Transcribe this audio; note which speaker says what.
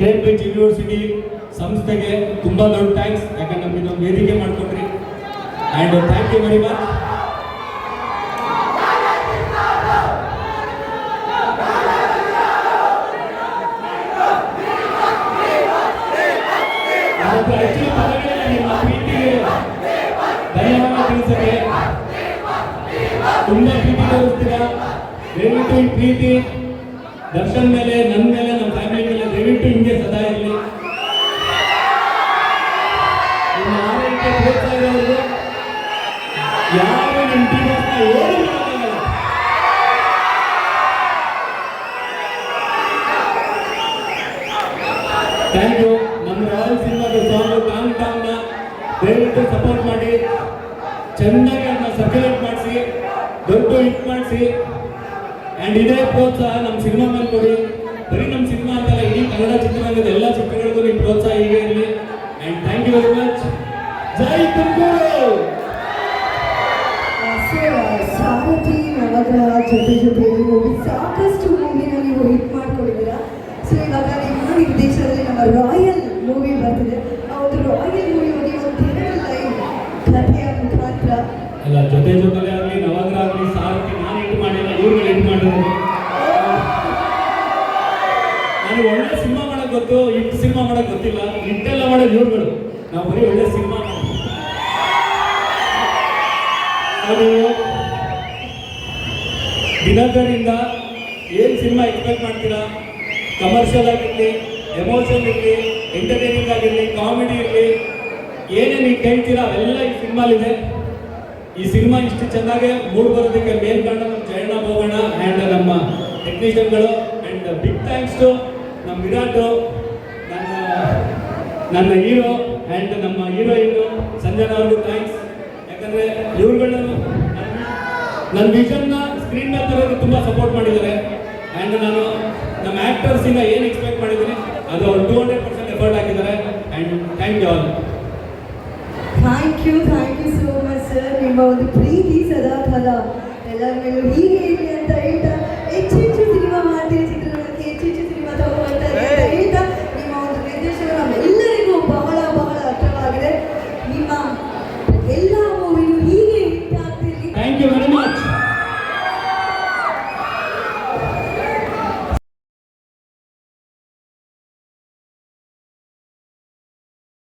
Speaker 1: Cambridge university ಸಂಸ್ಥೆಗೆ ತುಂಬಾ ದೊಡ್ಡ ಥ್ಯಾಂಕ್ಸ್, ಯಾಕಂದ್ರೆ ನಮಗೆ ಇದೊಂದು ವೇದಿಕೆ ಮಾಡಿಕೊಟ್ರಿ. And thank you very much. ನಿಮ್ಮ ಪ್ರೀತಿಗೆ ಧನ್ಯವಾದ ತಿಳಿಸಕ್ಕೆ ತುಂಬಾ ಪ್ರೀತಿ ತೋರಿಸ್ತೀರಾ. ದಯವಿಟ್ಟು ಈ ಪ್ರೀತಿ ದರ್ಶನ್ ಮೇಲೆ, ನನ್ನ ಮೇಲೆ, ನಮ್ಮ ಫ್ಯಾಮಿಲಿ ಮೇಲೆ ದಯವಿಟ್ಟು ಹಿಂಗೆ ಸದಾ ಇರಲಿ. ನಿಮ್ಮ ಆರೈಕೆ ಪ್ರೋತ್ಸಾಹ ಇರೋದು ಯಾರು ನಿಮ್ಮ ಟೀಮರ್ಸ್ನ ಏನು ಮಾಡೋಕ್ಕಾಗಲ್ಲ. Thank you. ನಮ್ಮ ರಾಯಲ್ ಸಿನಿಮಾದ ಸಾಂಗ್ ಟಾಂಗ್ ಟಾಂಗ್ನ ದಯವಿಟ್ಟು ಸಪೋರ್ಟ್ ಮಾಡಿ, ಚೆನ್ನಾಗಿ ಅದನ್ನ ಸರ್ಕ್ಯುಲೇಟ್ ಮಾಡಿಸಿ, ದೊಡ್ಡ ಹಿಟ್ ಮಾಡಿಸಿ. ಆ್ಯಂಡ್ ಇದೇ ಪ್ರೋತ್ಸಾಹ ನಮ್ಮ ಸಿನಿಮಾ ಮೇಲೆ ಕೊಡಿ. ಬರೀ ನಮ್ಮ ಸಿನಿಮಾ ಅಂತಲ್ಲ, ಇಡೀ ಕನ್ನಡ ಚಿತ್ರರಂಗದ ಎಲ್ಲ ಚಿತ್ರಗಳಿಗೂ ನಿಮ್ಮ ಪ್ರೋತ್ಸಾಹ ಹೀಗೆ ಇರಲಿ. And thank you very much. ಜೈ ತುಮಕೂರು.
Speaker 2: ಸಾರಥಿ ನವಗ್ರಹ ಜೊತೆ ಮೂವಿ ಸಾಕಷ್ಟು ಮೂವಿನ ನೀವು ಹಿಟ್ ಮಾಡ್ಕೊಂಡಿದ್ದೀರಾ. ಸೊ ಇವಾಗ ನಿಮ್ಮ ನಿರ್ದೇಶನದಲ್ಲಿ ನಮ್ಮ ರಾಯಲ್ ಮೂವಿ ಬರ್ತಿದೆ. ಆ ಒಂದು ರಾಯಲ್ ಮೂವಿ ಬಗ್ಗೆ ಒಂದು ಎರಡು ಲೈನ್ ಕಥೆಯ ಮುಖಾಂತರ
Speaker 1: ಅಲ್ಲ, ಜೊತೆಲೇ ಆಗಲಿ, ನವಗ್ರಹ ಆಗಲಿ, ಸಾರಥಿ ನಾನು ಹಿಟ್ ಮಾಡಿಲ್ಲ, ಇವ್ರುಗಳು ಹಿಟ್ ಮಾಡಿರೋದು. ನಾನು ಒಳ್ಳೆ ಸಿನಿಮಾ ಮಾಡೋಕೆ ಗೊತ್ತು, ಹಿಟ್ ಸಿನಿಮಾ ಮಾಡೋಕೆ ಗೊತ್ತಿಲ್ಲ. ಹಿಟ್ಟೆಲ್ಲ ಮಾಡೋದು ಇವ್ರುಗಳು. ನಾವು ಬರೀ ಒಳ್ಳೆ ಸಿನಿಮಾ ಅದು ದಿನಕರಿಂದ ಏನು ಸಿನಿಮಾ ಎಕ್ಸ್ಪೆಕ್ಟ್ ಮಾಡ್ತೀರಾ? ಕಮರ್ಷಿಯಲ್ ಆಗಿರಲಿ, ಎಮೋಷನ್ ಇರಲಿ, ಎಂಟರ್ಟೈನಿಂಗ್ ಆಗಿರಲಿ, ಕಾಮಿಡಿ ಇರಲಿ, ಏನೇನು ನೀವು ಕೇಳ್ತೀರಾ ಅವೆಲ್ಲ ಈ ಸಿನಿಮಾಲಿದೆ. ಈ ಸಿನಿಮಾ ಇಷ್ಟು ಚೆನ್ನಾಗಿ ಮೂಡ್ ಬರೋದಕ್ಕೆ ಮೇನ್ ಕಾರಣ ನಮ್ಮ ಜಯಣ್ಣ ಬೋಗಣ್ಣ ಆ್ಯಂಡ್ ನಮ್ಮ ಟೆಕ್ನಿಷಿಯನ್ಗಳು. ಆ್ಯಂಡ್ ಬಿಗ್ ಥ್ಯಾಂಕ್ಸ್ ಟು ನಮ್ಮ ವಿರಾಟು, ನನ್ನ ಹೀರೋ ಆ್ಯಂಡ್ ನಮ್ಮ ಹೀರೋಯಿನ್ನು ಸಂಜನಾ ಅವ್ರಿಗೂ ಥ್ಯಾಂಕ್ಸ್. ಯಾಕಂದರೆ ಇವ್ರುಗಳನ್ನು ನನ್ನ ವಿಷನ್ನ ಸ್ಕ್ರೀನ್ ಮೇಲೆ ತರೋದು ತುಂಬ ಸಪೋರ್ಟ್ ಮಾಡಿದ್ದಾರೆ. ಆ್ಯಂಡ್ ನಾನು ನಮ್ಮ ಆ್ಯಕ್ಟರ್ಸಿಂದ ಏನು ಎಕ್ಸ್ಪೆಕ್ಟ್ ಮಾಡಿದ್ದೀನಿ ಅದು ಅವ್ರು 200% ಎಫರ್ಟ್ ಹಾಕಿದ್ದಾರೆ. And thank you all.
Speaker 2: Thank you so much sir. ನಿಮ್ಮ ಒಂದು ಪ್ರೀತಿ ಸದಾ ಕಾಲ ಎಲ್ಲರ ಮೇಲೂ ಹೀಗೆ ಇರಲಿ.